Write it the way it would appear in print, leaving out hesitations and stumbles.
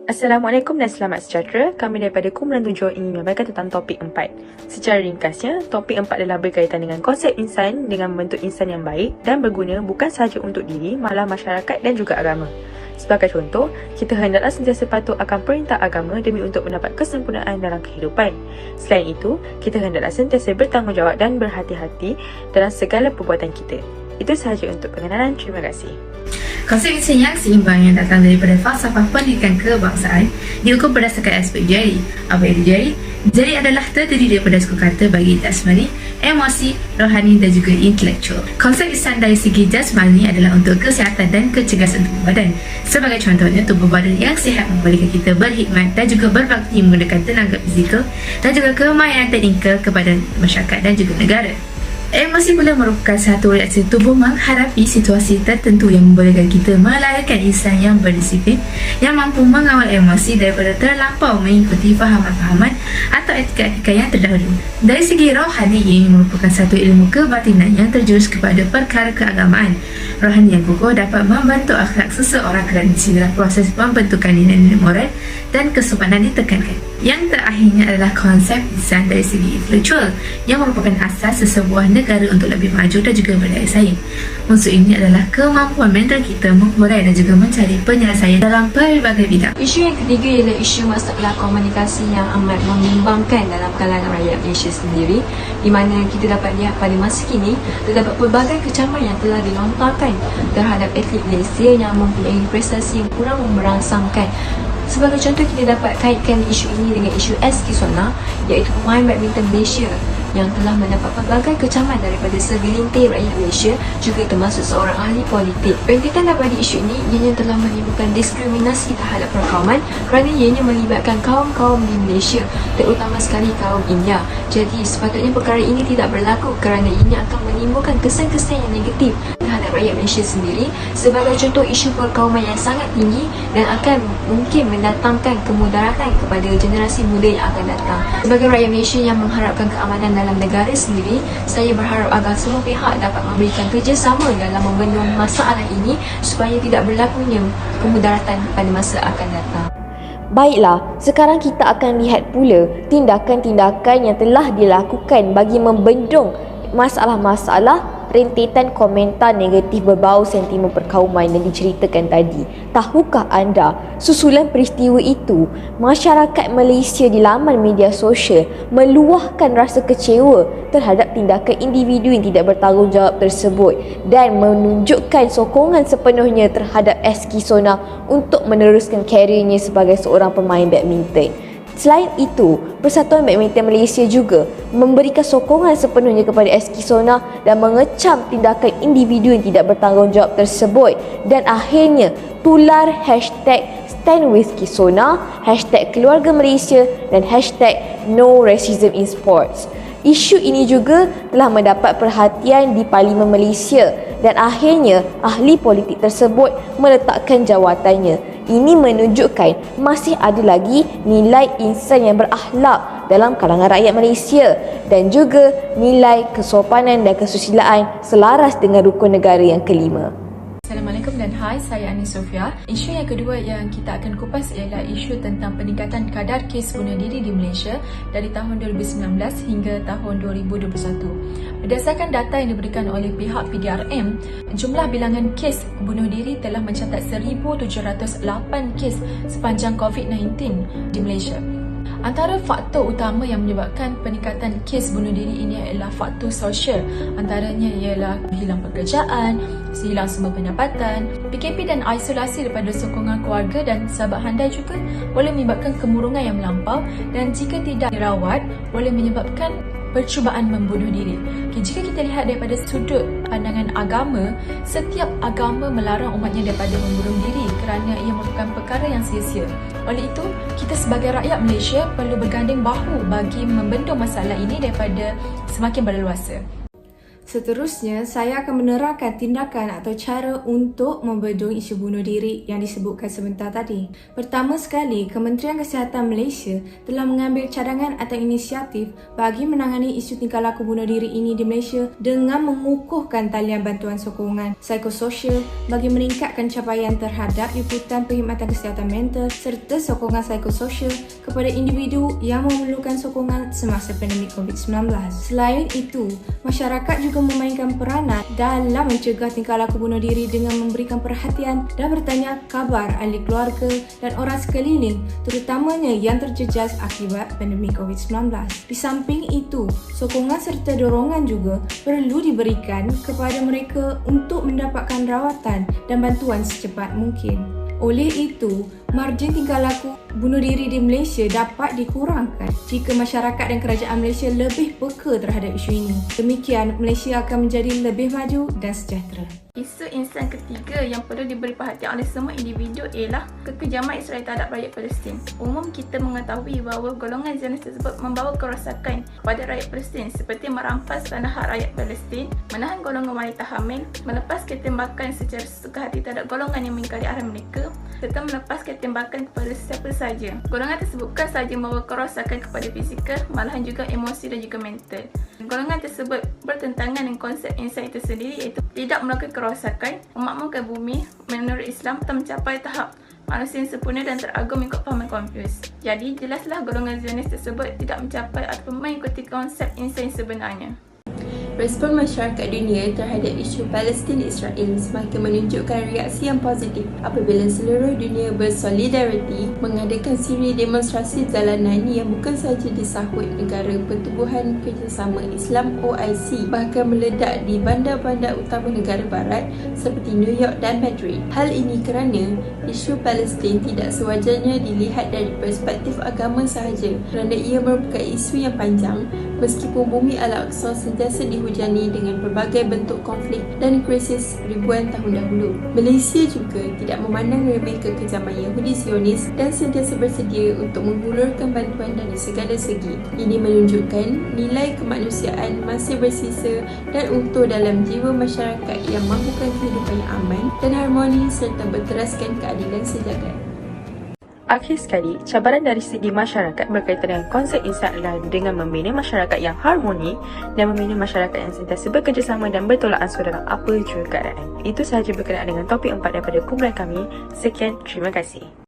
Assalamualaikum dan selamat sejahtera. Kami daripada Kumpulan 7 ingin menyampaikan tentang topik 4. Secara ringkasnya, topik 4 adalah berkaitan dengan konsep insan dengan membentuk insan yang baik dan berguna bukan sahaja untuk diri, malah masyarakat dan juga agama. Sebagai contoh, kita hendaklah sentiasa patuh akan perintah agama demi untuk mendapat kesempurnaan dalam kehidupan. Selain itu, kita hendaklah sentiasa bertanggungjawab dan berhati-hati dalam segala perbuatan kita. Itu sahaja untuk pengenalan. Terima kasih. Konsep insan yang seimbang yang datang daripada falsafah pendidikan kebangsaan diukur berdasarkan aspek jari. Apa itu jari? Jari adalah terdiri daripada suku kata bagi jasmani, emosi, rohani dan juga intelektual. Konsep insan dari segi jasmani adalah untuk kesihatan dan kecergasan tubuh badan. Sebagai contohnya, tubuh badan yang sihat membolehkan kita berkhidmat dan juga berbakti menggunakan tenaga fizikal dan juga kemahiran teknikal kepada masyarakat dan juga negara. Emosi pula merupakan satu reaksi tubuh menghadapi situasi tertentu yang membolehkan kita melahirkan insan yang berdisiplin, yang mampu mengawal emosi daripada terlampau mengikuti fahaman-fahaman atau etika-etika yang terdahulu. Dari segi rohani, ini merupakan satu ilmu kebatinan yang terjurus kepada perkara keagamaan. Rohani yang kukuh dapat membentuk akhlak seseorang kerana di sinilah proses pembentukan nilai-nilai moral dan kesopanan ditekankan. Yang terakhirnya adalah konsep insan dari segi intelektual yang merupakan asas sesebuah negara untuk lebih maju dan juga berdaya saing. Unsur ini adalah kemampuan mental kita mengurai dan juga mencari penyelesaian dalam pelbagai bidang. Isu yang ketiga ialah isu masalah komunikasi yang amat membimbangkan dalam kalangan rakyat Malaysia sendiri, di mana kita dapat lihat pada masa kini terdapat pelbagai kecaman yang telah dilontarkan terhadap atlet Malaysia yang mempunyai prestasi yang kurang merangsangkan. Sebagai contoh, kita dapat kaitkan isu ini dengan isu SK Sona, iaitu pemain badminton Malaysia yang telah mendapat pelbagai kecaman daripada segelintir rakyat Malaysia, juga termasuk seorang ahli politik. Rentetan daripada isu ini ianya telah menimbulkan diskriminasi terhadap perkauman kerana ianya melibatkan kaum-kaum di Malaysia, terutama sekali kaum India. Jadi sepatutnya perkara ini tidak berlaku kerana ianya akan menimbulkan kesan-kesan yang negatif terhadap rakyat Malaysia sendiri. Sebagai contoh, isu perkauman yang sangat tinggi dan akan mungkin mendatangkan kemudaratan kepada generasi muda yang akan datang. Sebagai rakyat Malaysia yang mengharapkan keamanan dalam negara sendiri, saya berharap agar semua pihak dapat memberikan kerjasama dalam membendung masalah ini supaya tidak berlakunya kemudaratan pada masa akan datang. Baiklah, sekarang kita akan lihat pula tindakan-tindakan yang telah dilakukan bagi membendung masalah-masalah rentetan komentar negatif berbau sentimen perkauman yang diceritakan tadi. Tahukah anda, susulan peristiwa itu, masyarakat Malaysia di laman media sosial meluahkan rasa kecewa terhadap tindakan individu yang tidak bertanggungjawab tersebut dan menunjukkan sokongan sepenuhnya terhadap SK Sona untuk meneruskan karirnya sebagai seorang pemain badminton. Selain itu, Persatuan Badminton Malaysia juga memberikan sokongan sepenuhnya kepada SK Sona dan mengecam tindakan individu yang tidak bertanggungjawab tersebut, dan akhirnya tular hashtag Stand with Kisona, hashtag Keluarga Malaysia dan hashtag No Racism in Sports. Isu ini juga telah mendapat perhatian di Parlimen Malaysia dan akhirnya ahli politik tersebut meletakkan jawatannya. Ini menunjukkan masih ada lagi nilai insan yang berakhlak dalam kalangan rakyat Malaysia dan juga nilai kesopanan dan kesusilaan selaras dengan rukun negara yang kelima. Assalamualaikum dan hai, saya Ani Sofia. Isu yang kedua yang kita akan kupas ialah isu tentang peningkatan kadar kes bunuh diri di Malaysia dari tahun 2019 hingga tahun 2021. Berdasarkan data yang diberikan oleh pihak PDRM, jumlah bilangan kes bunuh diri telah mencatat 1,708 kes sepanjang COVID-19 di Malaysia. Antara faktor utama yang menyebabkan peningkatan kes bunuh diri ini adalah faktor sosial. Antaranya ialah hilang pekerjaan, hilang sumber pendapatan, PKP dan isolasi daripada sokongan keluarga dan sahabat handai juga boleh menyebabkan kemurungan yang melampau, dan jika tidak dirawat boleh menyebabkan percubaan membunuh diri. Jika kita lihat daripada sudut pandangan agama, setiap agama melarang umatnya daripada membunuh diri kerana ia merupakan perkara yang sia-sia. Oleh itu, kita sebagai rakyat Malaysia perlu berganding bahu bagi membendung masalah ini daripada semakin berleluasa. Seterusnya, saya akan menerangkan tindakan atau cara untuk membendung isu bunuh diri yang disebutkan sebentar tadi. Pertama sekali, Kementerian Kesihatan Malaysia telah mengambil cadangan atau inisiatif bagi menangani isu tingkah laku bunuh diri ini di Malaysia dengan mengukuhkan talian bantuan sokongan psikososial bagi meningkatkan capaian terhadap liputan perkhidmatan kesihatan mental serta sokongan psikososial kepada individu yang memerlukan sokongan semasa pandemik COVID-19. Selain itu, masyarakat juga memainkan peranan dalam mencegah tingkah laku bunuh diri dengan memberikan perhatian dan bertanya khabar ahli keluarga dan orang sekeliling, terutamanya yang terjejas akibat pandemik COVID-19. Di samping itu, sokongan serta dorongan juga perlu diberikan kepada mereka untuk mendapatkan rawatan dan bantuan secepat mungkin. Oleh itu, margin tingkah laku bunuh diri di Malaysia dapat dikurangkan jika masyarakat dan kerajaan Malaysia lebih peka terhadap isu ini. Demikian, Malaysia akan menjadi lebih maju dan sejahtera. Isu insan ketiga yang perlu diberi perhatian oleh semua individu ialah kekejaman Israel terhadap rakyat Palestin. Umum kita mengetahui bahawa golongan Zionis tersebut membawa kerosakan kepada rakyat Palestin seperti merampas tanah hak rakyat Palestin, menahan golongan wanita hamil, melepaskan tembakan secara sesuka hati terhadap golongan yang mengingkari arahan mereka, serta melepaskan tembakan kepada siapa sahaja. Golongan tersebut bukan sahaja membawa kerosakan kepada fizikal, malahan juga emosi dan juga mental. Golongan tersebut bertentangan dengan konsep insan itu sendiri, iaitu tidak melakukan kerosakan, memakmurkan bumi menurut Islam atau mencapai tahap manusia yang sempurna dan teragam mengikut fahaman Konfusius. Jadi, jelaslah golongan Zionis tersebut tidak mencapai ataupun mengikuti konsep insan yang sebenarnya. Respon masyarakat dunia terhadap isu Palestin-Israel semakin menunjukkan reaksi yang positif apabila seluruh dunia bersolidariti mengadakan siri demonstrasi jalanan yang bukan sahaja disahut negara Pertubuhan Kerjasama Islam OIC, bahkan meledak di bandar-bandar utama negara barat seperti New York dan Madrid. Hal ini kerana isu Palestin tidak sewajarnya dilihat dari perspektif agama sahaja, kerana ia merupakan isu yang panjang meskipun bumi Al-Aqsa sentiasa dihujani dengan pelbagai bentuk konflik dan krisis ribuan tahun dahulu. Malaysia juga tidak memandang remeh kekejaman Yahudi Zionis dan sentiasa bersedia untuk menghulurkan bantuan dari segala segi. Ini menunjukkan nilai kemanusiaan masih bersisa dan utuh dalam jiwa masyarakat yang mahukan kehidupan yang aman dan harmoni serta berteraskan keadilan sejagat. Akhir sekali, cabaran dari segi masyarakat berkaitan dengan konsep insan adalah dengan membina masyarakat yang harmoni dan membina masyarakat yang sentiasa bekerjasama dan bertolak ansur dalam apa jua keadaan. Itu sahaja berkenaan dengan topik 4 daripada kumpulan kami. Sekian, terima kasih.